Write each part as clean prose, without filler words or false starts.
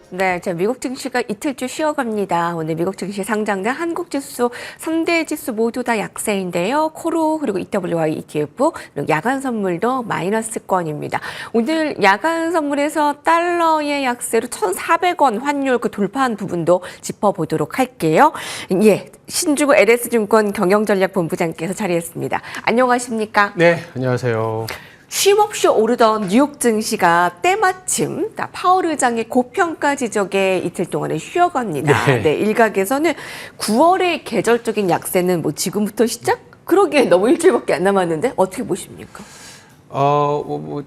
네, 자, 미국 증시가 이틀째 쉬어갑니다. 오늘 미국 증시 상장된 한국 지수 3대 지수 모두 다 약세인데요. 코로 그리고 EWI ETF 그리고 야간 선물도 마이너스권입니다. 오늘 야간 선물에서 달러의 약세로 1,400원 환율 그 돌파한 부분도 짚어보도록 할게요. 예, 신주구 LS증권 경영전략본부장께서 자리했습니다. 안녕하십니까? 네, 안녕하세요. 쉼없이 오르던 뉴욕 증시가 때마침 파월 의장의 고평가 지적에 이틀 동안에 쉬어갑니다. 네, 일각에서는 9월의 계절적인 약세는 뭐 지금부터 시작? 그러기에 너무 일주일밖에 안 남았는데 어떻게 보십니까?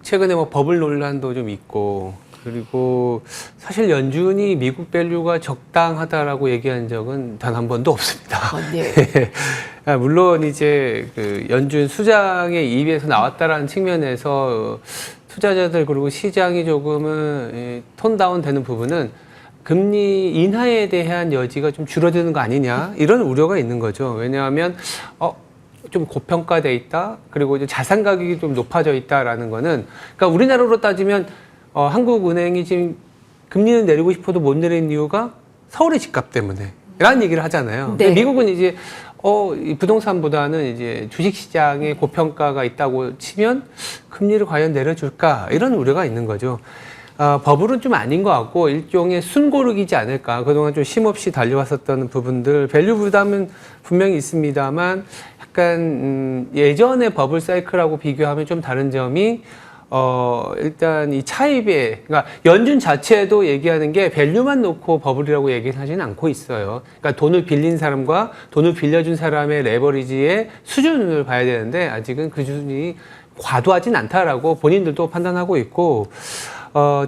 최근에 버블 논란도 좀 있고, 그리고 사실 연준이 미국 밸류가 적당하다라고 얘기한 적은 단 한 번도 없습니다. 네. 물론 이제 그 연준 수장의 입에서 나왔다라는 측면에서 투자자들 그리고 시장이 조금은 톤 다운 되는 부분은 금리 인하에 대한 여지가 좀 줄어드는 거 아니냐 이런 우려가 있는 거죠. 왜냐하면 좀 고평가돼 있다. 그리고 이제 자산 가격이 좀 높아져 있다라는 거는, 그러니까 우리나라로 따지면 한국은행이 지금 금리는 내리고 싶어도 못 내리는 이유가 서울의 집값 때문에 라는 얘기를 하잖아요. 네. 미국은 이제 이 부동산보다는 이제 주식시장에 고평가가 있다고 치면 금리를 과연 내려줄까 이런 우려가 있는 거죠. 버블은 좀 아닌 것 같고 일종의 순고르기지 않을까. 그동안 좀 쉼없이 달려왔었던 부분들, 밸류 부담은 분명히 있습니다만 약간 예전의 버블 사이클하고 비교하면 좀 다른 점이 일단 이 차입에, 그러니까 연준 자체도 얘기하는 게 밸류만 놓고 버블이라고 얘기는 하지는 않고 있어요. 그러니까 돈을 빌린 사람과 돈을 빌려준 사람의 레버리지의 수준을 봐야 되는데 아직은 그 수준이 과도하진 않다라고 본인들도 판단하고 있고,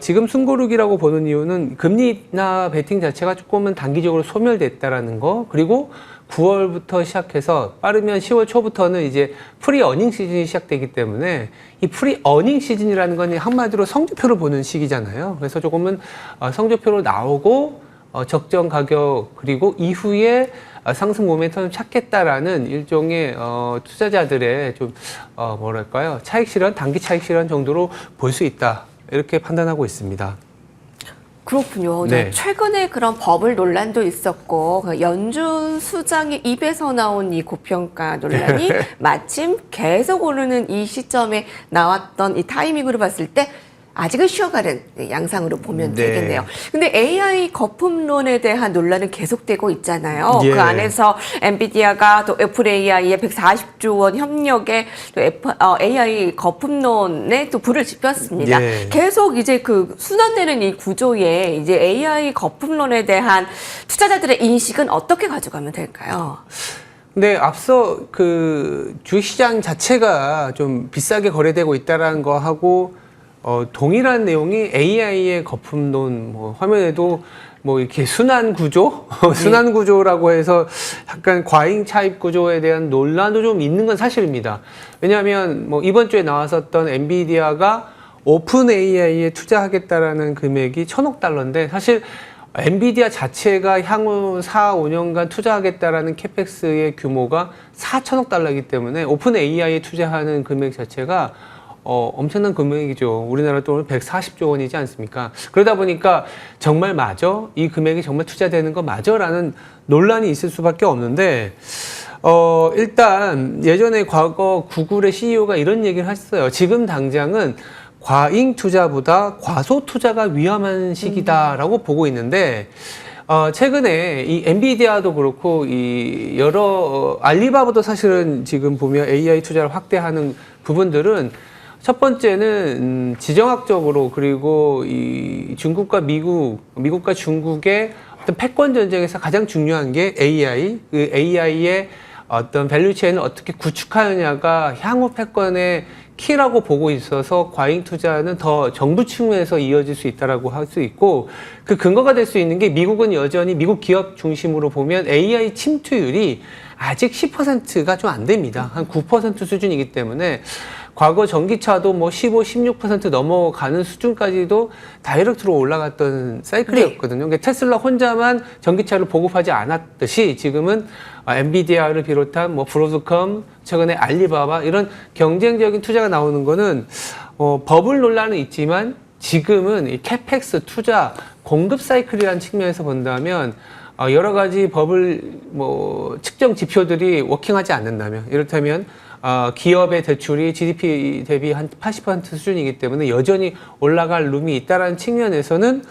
지금 숨고르기라고 보는 이유는 금리나 베팅 자체가 조금은 단기적으로 소멸됐다라는 거, 그리고 9월부터 시작해서 빠르면 10월 초부터는 이제 프리 어닝 시즌이 시작되기 때문에 이 프리 어닝 시즌이라는 건 한마디로 성적표를 보는 시기잖아요. 그래서 조금은 성적표로 나오고 적정 가격 그리고 이후에 상승 모멘텀을 찾겠다라는 일종의 투자자들의 좀 뭐랄까요, 차익 실현, 단기 차익 실현 정도로 볼 수 있다, 이렇게 판단하고 있습니다. 그렇군요. 네. 최근에 그런 버블 논란도 있었고 연준 수장의 입에서 나온 이 고평가 논란이 마침 계속 오르는 이 시점에 나왔던 이 타이밍으로 봤을 때 아직은 쉬어가는 양상으로 보면 네. 되겠네요. 근데 AI 거품론에 대한 논란은 계속되고 있잖아요. 예. 그 안에서 엔비디아가 또 애플 AI의 140조 원 협력에 또 AI 거품론에 또 불을 지폈습니다. 예. 계속 이제 그 순환되는 이 구조에 이제 AI 거품론에 대한 투자자들의 인식은 어떻게 가져가면 될까요? 근데 앞서 그 주식시장 자체가 좀 비싸게 거래되고 있다라는 거 하고 동일한 내용이 AI의 거품론, 화면에도 이렇게 순환 구조? 순환 구조라고 해서 약간 과잉 차입 구조에 대한 논란도 좀 있는 건 사실입니다. 왜냐하면 이번 주에 나왔었던 엔비디아가 오픈 AI에 투자하겠다라는 금액이 1,000억 달러인데 사실 엔비디아 자체가 향후 4, 5년간 투자하겠다라는 캐펙스의 규모가 4천억 달러이기 때문에 오픈 AI에 투자하는 금액 자체가 엄청난 금액이죠. 우리나라 돈은 140조 원이지 않습니까? 그러다 보니까 정말 맞아? 이 금액이 정말 투자되는 거 맞아? 라는 논란이 있을 수밖에 없는데, 일단 예전에 과거 구글의 CEO가 이런 얘기를 했어요. 지금 당장은 과잉 투자보다 과소 투자가 위험한 시기다라고 보고 있는데, 최근에 이 엔비디아도 그렇고 이 여러 알리바바도 사실은 지금 보면 AI 투자를 확대하는 부분들은 첫 번째는 지정학적으로, 그리고 이 중국과 미국과 중국의 어떤 패권 전쟁에서 가장 중요한 게 AI, 그 AI의 어떤 밸류체인을 어떻게 구축하느냐가 향후 패권의 키라고 보고 있어서 과잉 투자는 더 정부 측면에서 이어질 수 있다라고 할 수 있고, 그 근거가 될 수 있는 게 미국은 여전히 미국 기업 중심으로 보면 AI 침투율이 아직 10%가 좀 안 됩니다. 한 9% 수준이기 때문에 과거 전기차도 15, 16% 넘어가는 수준까지도 다이렉트로 올라갔던 사이클이었거든요. 그러니까 테슬라 혼자만 전기차를 보급하지 않았듯이 지금은 엔비디아를 비롯한 브로드컴, 최근에 알리바바 이런 경쟁적인 투자가 나오는 거는 버블 논란은 있지만 지금은 이 캐펙스 투자 공급 사이클이라는 측면에서 본다면 여러 가지 버블 측정 지표들이 워킹하지 않는다면, 이렇다면 기업의 대출이 GDP 대비 한 80% 수준이기 때문에 여전히 올라갈 룸이 있다라는 측면에서는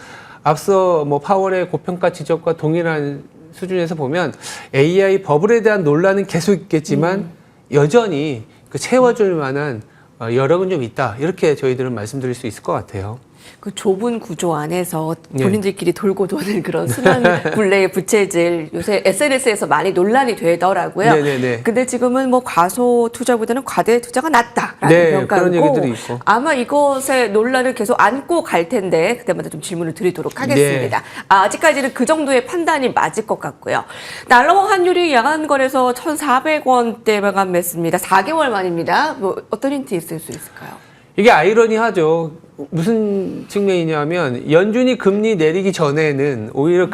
앞서 파월의 고평가 지적과 동일한 수준에서 보면 AI 버블에 대한 논란은 계속 있겠지만 여전히 채워줄 만한 여력은 좀 있다. 이렇게 저희들은 말씀드릴 수 있을 것 같아요. 그 좁은 구조 안에서 본인들끼리 돌고 도는 그런 순환 굴레의 부채질 요새 SNS에서 많이 논란이 되더라고요. 네네네. 근데 지금은 과소 투자보다는 과대 투자가 낫다라는 네, 평가고 그런 얘기들이 있고. 아마 이것의 논란을 계속 안고 갈 텐데 그때마다 좀 질문을 드리도록 하겠습니다. 네. 아직까지는 그 정도의 판단이 맞을 것 같고요. 달러 환율이 야간 거래소 1,400원대 마감했습니다. 4개월 만입니다. 어떤 힌트 있을 수 있을까요? 이게 아이러니하죠. 무슨 측면이냐면 연준이 금리 내리기 전에는 오히려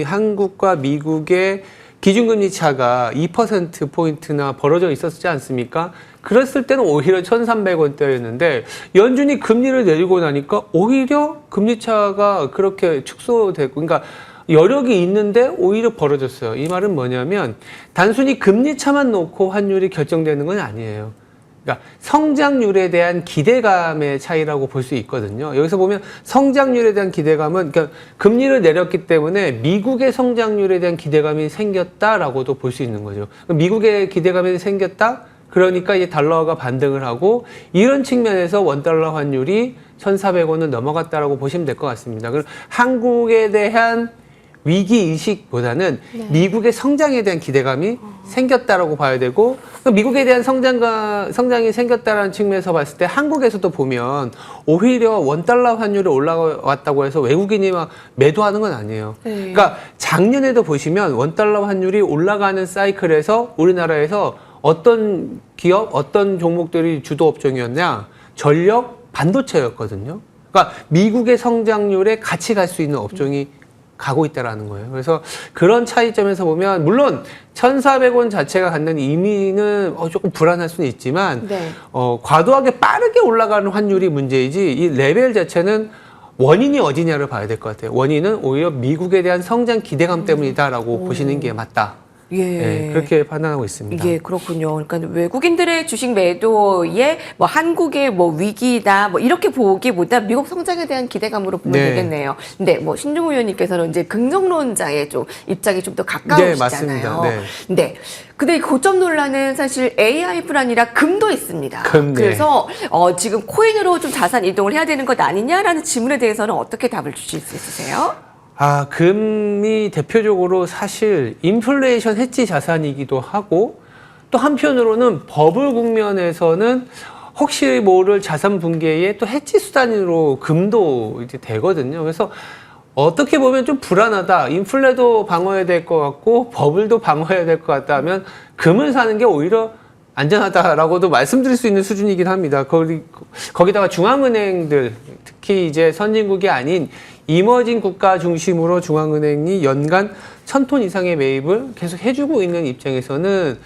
한국과 미국의 기준금리 차가 2%포인트나 벌어져 있었지 않습니까? 그랬을 때는 오히려 1,300원대였는데 연준이 금리를 내리고 나니까 오히려 금리 차가 그렇게 축소되고, 그러니까 여력이 있는데 오히려 벌어졌어요. 이 말은 뭐냐면 단순히 금리 차만 놓고 환율이 결정되는 건 아니에요. 그러니까 성장률에 대한 기대감의 차이라고 볼 수 있거든요. 여기서 보면 성장률에 대한 기대감은, 그러니까 금리를 내렸기 때문에 미국의 성장률에 대한 기대감이 생겼다라고도 볼 수 있는 거죠. 미국의 기대감이 생겼다? 그러니까 이제 달러가 반등을 하고, 이런 측면에서 원달러 환율이 1,400원을 넘어갔다라고 보시면 될 것 같습니다. 그럼 한국에 대한 위기의식보다는 미국의 성장에 대한 기대감이 생겼다라고 봐야 되고, 미국에 대한 성장이 생겼다라는 측면에서 봤을 때 한국에서도 보면 오히려 원달러 환율이 올라왔다고 해서 외국인이 막 매도하는 건 아니에요. 그러니까 작년에도 보시면 원달러 환율이 올라가는 사이클에서 우리나라에서 어떤 기업, 어떤 종목들이 주도 업종이었냐? 전력, 반도체였거든요. 그러니까 미국의 성장률에 같이 갈 수 있는 업종이 가고 있다라는 거예요. 그래서 그런 차이점에서 보면 물론 1,400원 자체가 갖는 의미는 조금 불안할 수는 있지만 과도하게 빠르게 올라가는 환율이 문제이지 이 레벨 자체는 원인이 어디냐를 봐야 될 것 같아요. 원인은 오히려 미국에 대한 성장 기대감 때문이다라고 보시는 게 맞다. 네, 그렇게 판단하고 있습니다. 예, 그렇군요. 그러니까 외국인들의 주식 매도에 한국의 위기다 이렇게 보기보다 미국 성장에 대한 기대감으로 보면 되겠네요. 근데 신중호 의원님께서는 이제 긍정론자의 좀 입장이 좀 더 가까우시잖아요. 네, 맞습니다. 네. 근데 이 고점 논란은 사실 AI뿐 아니라 금도 있습니다. 그래서 지금 코인으로 좀 자산 이동을 해야 되는 것 아니냐라는 질문에 대해서는 어떻게 답을 주실 수 있으세요? 금이 대표적으로 사실 인플레이션 해지 자산이기도 하고, 또 한편으로는 버블 국면에서는 혹시 모를 자산 붕괴의 또 해지 수단으로 금도 이제 되거든요. 그래서 어떻게 보면 좀 불안하다. 인플레도 방어해야 될 것 같고 버블도 방어해야 될 것 같다 하면 금을 사는 게 오히려 안전하다라고도 말씀드릴 수 있는 수준이긴 합니다. 거기다가 중앙은행들, 특히 이제 선진국이 아닌 이머징 국가 중심으로 중앙은행이 연간 1,000톤 이상의 매입을 계속 해주고 있는 입장에서는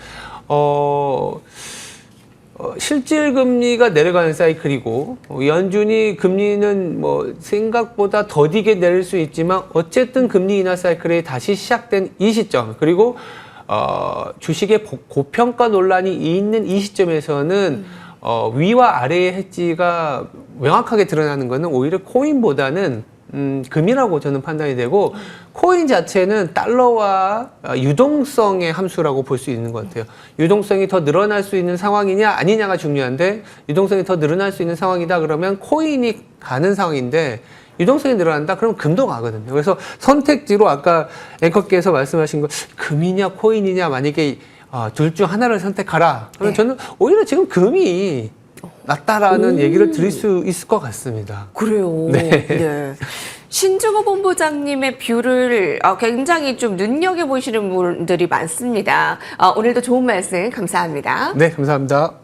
실질 금리가 내려가는 사이클이고, 연준이 금리는 생각보다 더디게 내릴 수 있지만 어쨌든 금리 인하 사이클이 다시 시작된 이 시점, 그리고 주식의 고평가 논란이 있는 이 시점에서는 위와 아래의 해지가 명확하게 드러나는 것은 오히려 코인보다는 금이라고 저는 판단이 되고, 코인 자체는 달러와 유동성의 함수라고 볼 수 있는 것 같아요. 유동성이 더 늘어날 수 있는 상황이냐 아니냐가 중요한데, 유동성이 더 늘어날 수 있는 상황이다 그러면 코인이 가는 상황인데, 유동성이 늘어난다 그러면 금도 가거든요. 그래서 선택지로 아까 앵커께서 말씀하신 거 금이냐 코인이냐, 만약에 둘 중 하나를 선택하라 그러면 저는 오히려 지금 금이 낫다라는 얘기를 드릴 수 있을 것 같습니다. 그래요. 네. 신중호 본부장님의 뷰를 굉장히 좀 눈여겨보시는 분들이 많습니다. 오늘도 좋은 말씀 감사합니다. 네, 감사합니다.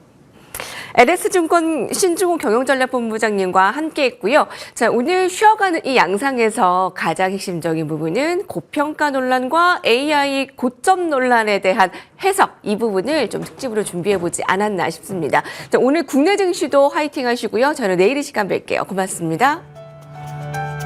LS증권 신중호 경영전략본부장님과 함께했고요. 자, 오늘 쉬어가는 이 양상에서 가장 핵심적인 부분은 고평가 논란과 AI 고점 논란에 대한 해석, 이 부분을 좀 특집으로 준비해보지 않았나 싶습니다. 자, 오늘 국내 증시도 화이팅 하시고요. 저는 내일 이 시간 뵐게요. 고맙습니다.